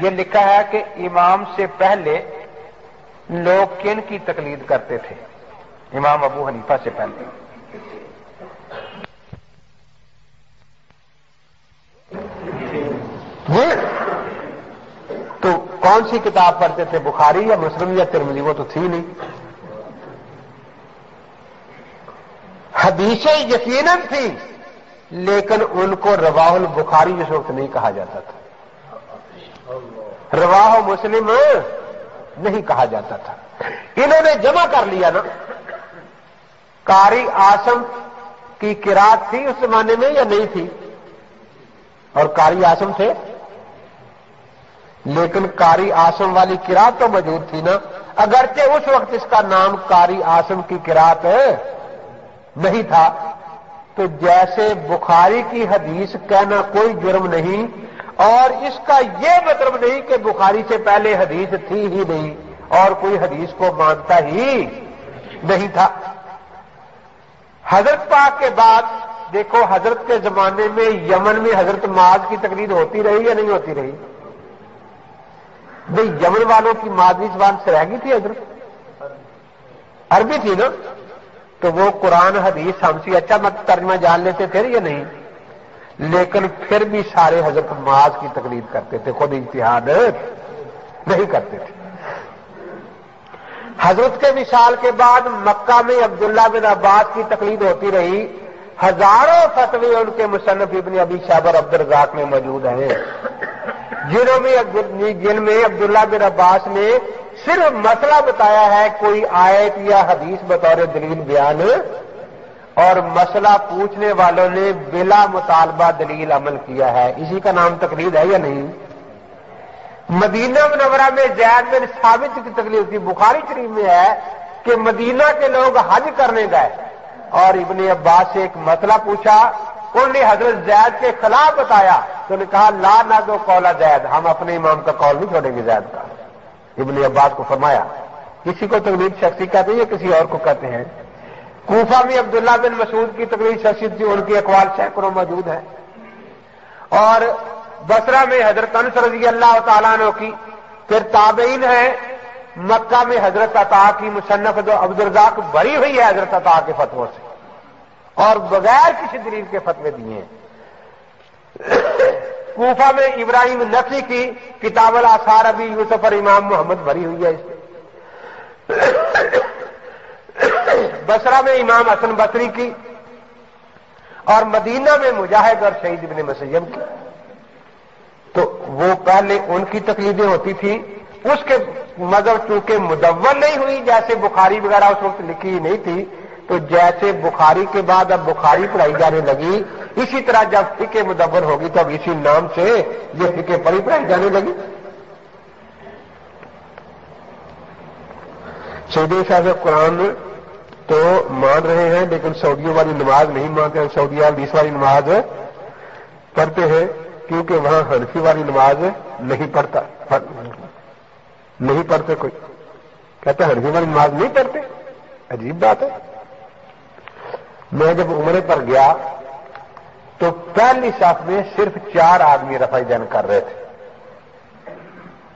یہ لکھا ہے کہ امام سے پہلے لوگ کن کی تقلید کرتے تھے؟ امام ابو حنیفہ سے پہلے تو کون سی کتاب پڑھتے تھے؟ بخاری یا مسلم یا ترمذی؟ وہ تو تھی نہیں. حدیثیں یقیناً تھی لیکن ان کو رواہ البخاری جس وقت نہیں کہا جاتا تھا، رواہ مسلم نہیں کہا جاتا تھا. انہوں نے جمع کر لیا نا. قاری عاصم کی قرات تھی اس زمانے میں یا نہیں تھی؟ اور قاری عاصم تھے، لیکن قاری عاصم والی قرات تو موجود تھی نا، اگرچہ اس وقت اس کا نام قاری عاصم کی قرات نہیں تھا. تو جیسے بخاری کی حدیث کہنا کوئی جرم نہیں، اور اس کا یہ مطلب نہیں کہ بخاری سے پہلے حدیث تھی ہی نہیں اور کوئی حدیث کو مانتا ہی نہیں تھا. حضرت پاک کے بعد دیکھو، حضرت کے زمانے میں یمن میں حضرت معاذ کی تقلید ہوتی رہی یا نہیں ہوتی رہی؟ بھئی یمن والوں کی مادری زبان سے رہ گئی تھی، حضرت عربی تھی نا، تو وہ قرآن حدیث ہم سے اچھا مت ترجمہ جان لیتے تھے یا نہیں؟ لیکن پھر بھی سارے حضرت معاذ کی تقلید کرتے تھے، خود اجتہاد نہیں کرتے تھے. حضرت کے وصال کے بعد مکہ میں عبداللہ بن عباس کی تقلید ہوتی رہی. ہزاروں فتوے ان کے مصنف ابن ابی شیبہ اور عبدالرزاق میں موجود ہیں، جن میں عبداللہ بن عباس نے صرف مسئلہ بتایا ہے، کوئی آیت یا حدیث بطور دلیل بیان، اور مسئلہ پوچھنے والوں نے بلا مطالبہ دلیل عمل کیا ہے. اسی کا نام تقلید ہے یا نہیں؟ مدینہ منورہ میں زید بن ثابت کی تقلید تھی. بخاری شریف میں ہے کہ مدینہ کے لوگ حج کرنے گئے اور ابن عباس سے ایک مسئلہ پوچھا، انہوں نے حضرت زید کے خلاف بتایا تو نے کہا لا نادو قول زید، ہم اپنے امام کا قول نہیں چھوڑیں گے زید کا. ابن عباس کو فرمایا. کسی کو تقلید شخصی کہتے ہیں یا کسی اور کو کہتے ہیں؟ کوفہ میں عبداللہ بن مسعود کی تقلید شخصی تھی، ان کے اقوال سینکڑوں موجود ہیں. اور بصرہ میں حضرت انس رضی اللہ تعالیٰ عنہ کی. پھر تابعین ہیں. مکہ میں حضرت عطا کی مصنف عبدالرزاق بری ہوئی ہے حضرت عطا کے فتووں سے اور بغیر کسی دلیل کے فتوے دیے ہیں. کوفہ میں ابراہیم نقی کی کتاب الاثار ابی یوسف اور امام محمد بری ہوئی ہے اس سے. بصرہ میں امام حسن بصری کی اور مدینہ میں مجاہد اور شہید ابن مسیب کی. تو وہ پہلے ان کی تقلیدیں ہوتی تھی. اس کے مذہب چونکہ مدون نہیں ہوئی، جیسے بخاری وغیرہ اس وقت لکھی ہی نہیں تھی، تو جیسے بخاری کے بعد اب بخاری پڑھائی جانے لگی، اسی طرح جب فقہ مدون ہوگی تو اب اسی نام سے یہ فقہ پڑھائی جانے لگی. سعودی صاحب قرآن تو مان رہے ہیں لیکن سعودیوں والی نماز نہیں مانتے ہیں. سعودیہ حدیث والی نماز پڑھتے ہیں کیونکہ وہاں حنفی والی نماز نہیں پڑھتے. کوئی کہتے ہیں حنفی والی نماز نہیں پڑھتے. عجیب بات ہے. میں جب عمرے پر گیا تو پہلی صف میں صرف 4 آدمی رفع یدین کر رہے تھے،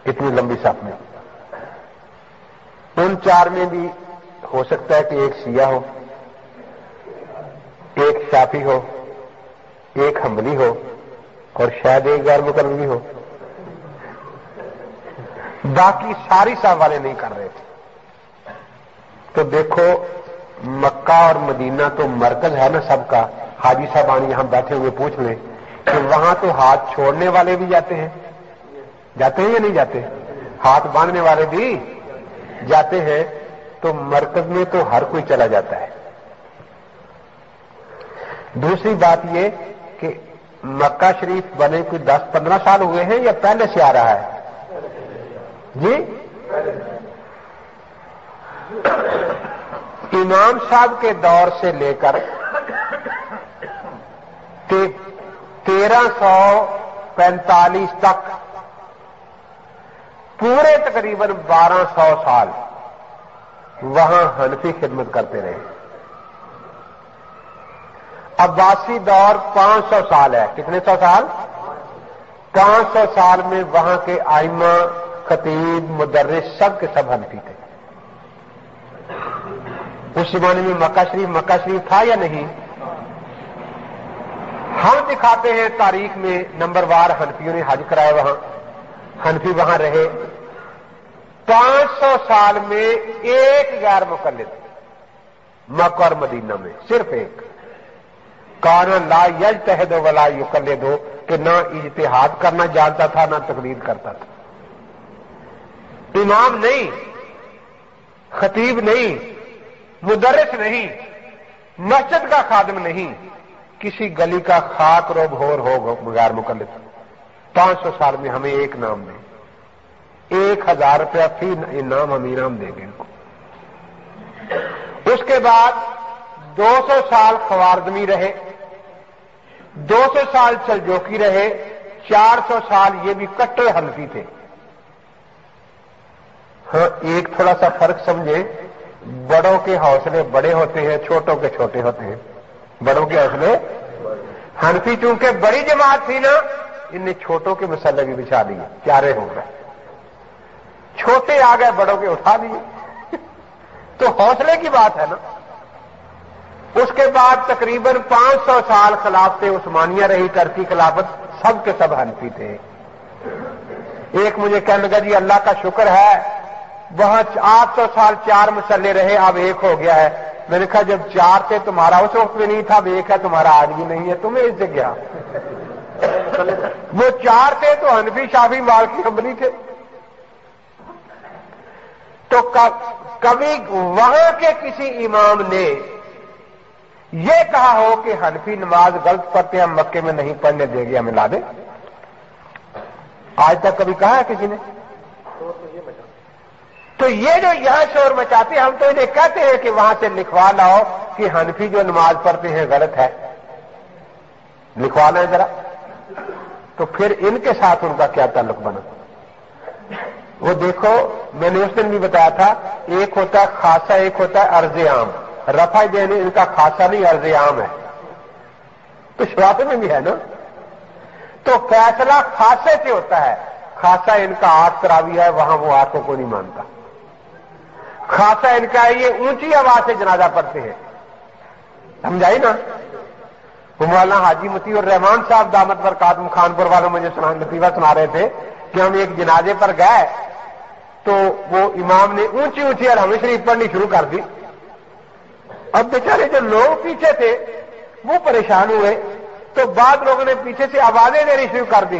اتنی لمبی صف میں. ان 4 میں بھی ہو سکتا ہے کہ ایک شیعہ ہو، ایک شافعی ہو، ایک حنبلی ہو اور شاید ایک غیر مقلدی ہو. باقی ساری صف والے نہیں کر رہے تھے. تو دیکھو مکہ اور مدینہ تو مرکز ہے نا سب کا. حاجی صاحبان یہاں بیٹھے ہوئے پوچھ لیں کہ وہاں تو ہاتھ چھوڑنے والے بھی جاتے ہیں یا نہیں جاتے؟ ہاتھ باندھنے والے بھی جاتے ہیں. تو مرکز میں تو ہر کوئی چلا جاتا ہے. دوسری بات یہ کہ مکہ شریف بنے کوئی 10-15 سال ہوئے ہیں یا پہلے سے آ رہا ہے؟ جی امام صاحب کے دور سے لے کر 1345 تک پورے تقریباً 1200 سال وہاں حنفی خدمت کرتے رہے. عباسی دور 500 سال ہے. کتنے 100 سال؟ 500 سال میں وہاں کے آئمہ، خطیب، مدرس سب کے سب حنفی تھے۔ اس زمانے میں مکہ شریف تھا یا نہیں؟ ہم دکھاتے ہیں تاریخ میں نمبر وار حنفیوں نے حج کرائے، وہاں حنفی وہاں رہے۔ 500 سال میں ایک غیر مقلد مکہ اور مدینہ میں، صرف ایک، کان لا یجتہد ولا یقلد، کہ نہ اجتہاد کرنا جانتا تھا نہ تقلید کرتا تھا۔ امام نہیں، خطیب نہیں، مدرس نہیں، مسجد کا خادم نہیں، کسی گلی کا خاک رو بھور ہو غیر مقلد۔ 500 سال میں ہمیں ایک نام دیں، 1000 روپیہ فی انعام ہم انعام دیں گے ان کو۔ اس کے بعد 200 سال خوارزمی رہے، 200 سال سلجوقی رہے، 400 سال یہ بھی کٹر حنفی تھے۔ ہاں ایک تھوڑا سا فرق سمجھے، بڑوں کے حوصلے بڑے ہوتے ہیں، چھوٹوں کے چھوٹے ہوتے ہیں۔ بڑوں کے حوصلے، حنفی چونکہ بڑی جماعت تھی نا، ان نے چھوٹوں کے مسئلے بھی بچھا دیے، چارے ہو گئے، چھوٹے آ گئے بڑوں کے اٹھا دیے۔ تو حوصلے کی بات ہے نا۔ اس کے بعد تقریباً 500 سال خلافت عثمانیہ رہی، ترکی خلافت، سب کے سب حنفی تھے۔ ایک مجھے کہنے لگا جی اللہ کا شکر ہے وہاں 800 سال 4 مسئلے رہے، اب ایک ہو گیا ہے۔ میں نے کہا جب 4 تھے تمہارا اس وقت میں نہیں تھا، اب ایک ہے تمہارا آج بھی نہیں ہے، تمہیں اس سے کیا؟ وہ 4 تھے تو حنفی، شافعی، مالکی، حنبلی تھے۔ تو کبھی وہاں کے کسی امام نے یہ کہا ہو کہ حنفی نماز غلط پڑھتے ہیں، ہم مکے میں نہیں پڑھنے دیں گے، ہمیں لا دیں؟ آج تک کبھی کہا ہے کسی نے؟ تو یہ جو یہاں شور مچاتے ہیں، ہم تو انہیں کہتے ہیں کہ وہاں سے لکھوا لاؤ کہ حنفی جو نماز پڑھتے ہیں غلط ہے، لکھوا لیں ذرا۔ تو پھر ان کے ساتھ ان کا کیا تعلق بنا؟ وہ دیکھو میں نے اس دن بھی بتایا تھا، ایک ہوتا ہے خاصہ، ایک ہوتا ہے عرض عام۔ رفع دین ان کا خاصہ نہیں، عرض عام ہے، تو شرافے میں بھی ہے نا۔ تو فیصلہ خاصے سے ہوتا ہے، خاصہ ان کا 8 تراویح ہے، وہاں وہ 8 کو کوئی نہیں مانتا۔ خاصہ ان کا ہے یہ اونچی آواز سے جنازہ پڑھتے ہیں، سمجھائی نا؟ مولانا حاجی مطیع الرحمان صاحب دامت برکاتہم خانپور والوں مجھے لطیفہ سنا رہے تھے کہ ہم ایک جنازے پر گئے تو وہ امام نے اونچی اونچی ارحم شریف پڑھنی شروع کر دی۔ اب بیچارے جو لوگ پیچھے تھے وہ پریشان ہوئے، تو بعد لوگوں نے پیچھے سے آوازیں دینی شروع کر دی،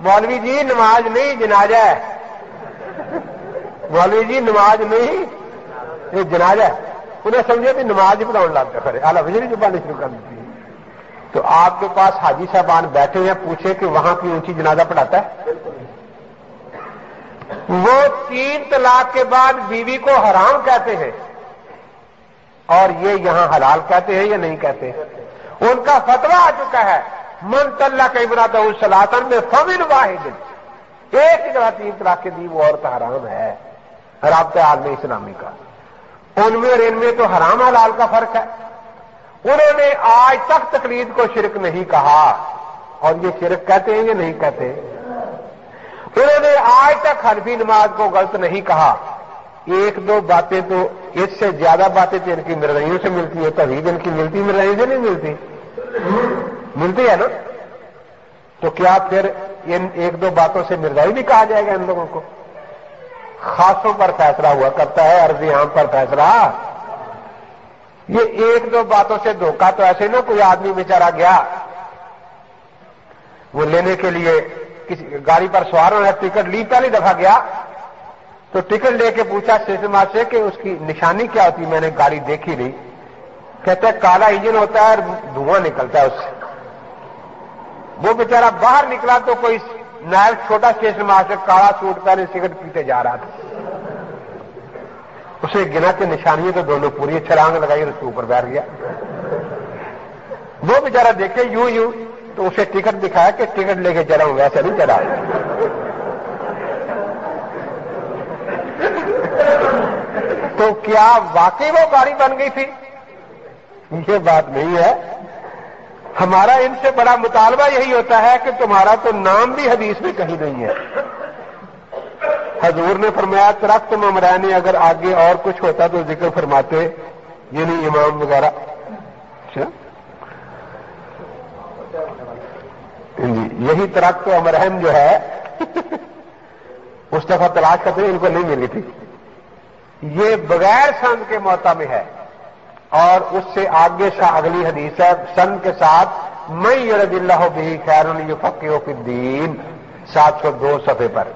مولوی جی نماز نہیں جنازہ ہے، مولوی جی نماز نہیں یہ جنازہ ہے۔ انہیں سمجھے بھی نماز ہی پڑھاؤ لاتے کھڑے، اعلیٰ وزیر جو پڑھنی شروع کر دی۔ تو آپ کے پاس حاجی صاحبان بیٹھے ہیں، پوچھے کہ وہاں کی اونچی جنازہ پڑھاتا ہے؟ وہ 3 طلاق کے بعد بیوی کو حرام کہتے ہیں اور یہ یہاں حلال کہتے ہیں یا نہیں کہتے؟ ان کا فتویٰ آ چکا ہے، من طلق امرأتہ ثلاثا بفم واحد، ایک ہی دفعہ 3 طلاق کے دی وہ عورت حرام ہے، رابطہ عالم اسلامی کا۔ ان میں اور ان میں تو حرام حلال کا فرق ہے۔ انہوں نے آج تک تقلید کو شرک نہیں کہا، اور یہ شرک کہتے ہیں یا نہیں کہتے؟ انہوں نے آج تک حنفی نماز کو غلط نہیں کہا۔ 1-2 باتیں تو، اس سے زیادہ باتیں تو ان کی مرزائیوں سے ملتی ہے، توحید ان کی ملتی، مرزائیوں سے نہیں ملتی، ملتی ہے نا؟ تو کیا پھر ان 1-2 باتوں سے مرزائی بھی کہا جائے گا ان لوگوں کو؟ خاصوں پر فیصلہ ہوا کرتا ہے، عرض عام پر فیصلہ۔ یہ 1-2 باتوں سے دھوکہ تو ایسے نا، کوئی آدمی بیچارہ گیا وہ لینے کے لیے کسی گاڑی پر سوار ہونا، ٹکٹ لی، پہلی دفعہ گیا تو ٹکٹ لے کے پوچھا اسٹیشن ماسٹر سے کہ اس کی نشانی کیا ہوتی؟ میں نے گاڑی دیکھی نہیں۔ کہتا ہے کالا انجن ہوتا ہے اور دھواں نکلتا ہے اس سے۔ وہ بیچارہ باہر نکلا تو کوئی نائب چھوٹا اسٹیشن ماسٹر کالا سوٹ پہنے سگریٹ پیتے جا رہا تھا، اسے گنا کے نشانیاں تو دونوں پوری چھلانگ لگائی اور اس کے اوپر بیٹھ گیا۔ وہ بیچارہ دیکھے یوں تو اسے ٹکٹ دکھایا کہ ٹکٹ لے کے چلا ہوں، ویسے نہیں چلا۔ تو کیا واقعی وہ گاڑی بن گئی تھی؟ یہ بات نہیں ہے، ہمارا ان سے بڑا مطالبہ یہی ہوتا ہے کہ تمہارا تو نام بھی حدیث میں کہیں نہیں ہے. حضور نے فرمایا ترکت امرین، اگر آگے اور کچھ ہوتا تو ذکر فرماتے، یعنی امام وغیرہ. اچھا جی، یہی ترکت امرین جو ہے اس دفعہ تلاش کرتے ان کو نہیں ملی تھی. یہ بغیر سند کے موتا میں ہے، اور اس سے آگے اگلی حدیث ہے سند کے ساتھ، من یرد اللہ بہ خیر یفقہہ فی الدین، 702 صفحے پر.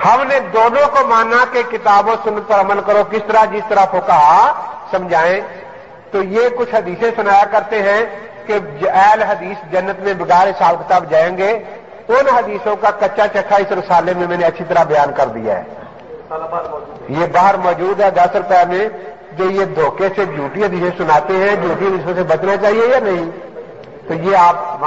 ہم نے دونوں کو مانا کہ کتاب و سنت پر عمل کرو، کس طرح؟ جس طرح فقہا سمجھائیں. تو یہ کچھ حدیثیں سنایا کرتے ہیں کہ اہل حدیث جنت میں بغیر حساب کتاب جائیں گے. ان حدیثوں کا کچا چکھا اس رسالے میں نے اچھی طرح بیان کر دیا ہے. یہ باہر موجود ہے 10 روپے میں. جو یہ دھوکے سے جھوٹی حدیثیں سناتے ہیں، جھوٹی حدیثوں سے بچنا چاہیے یا نہیں؟ تو یہ آپ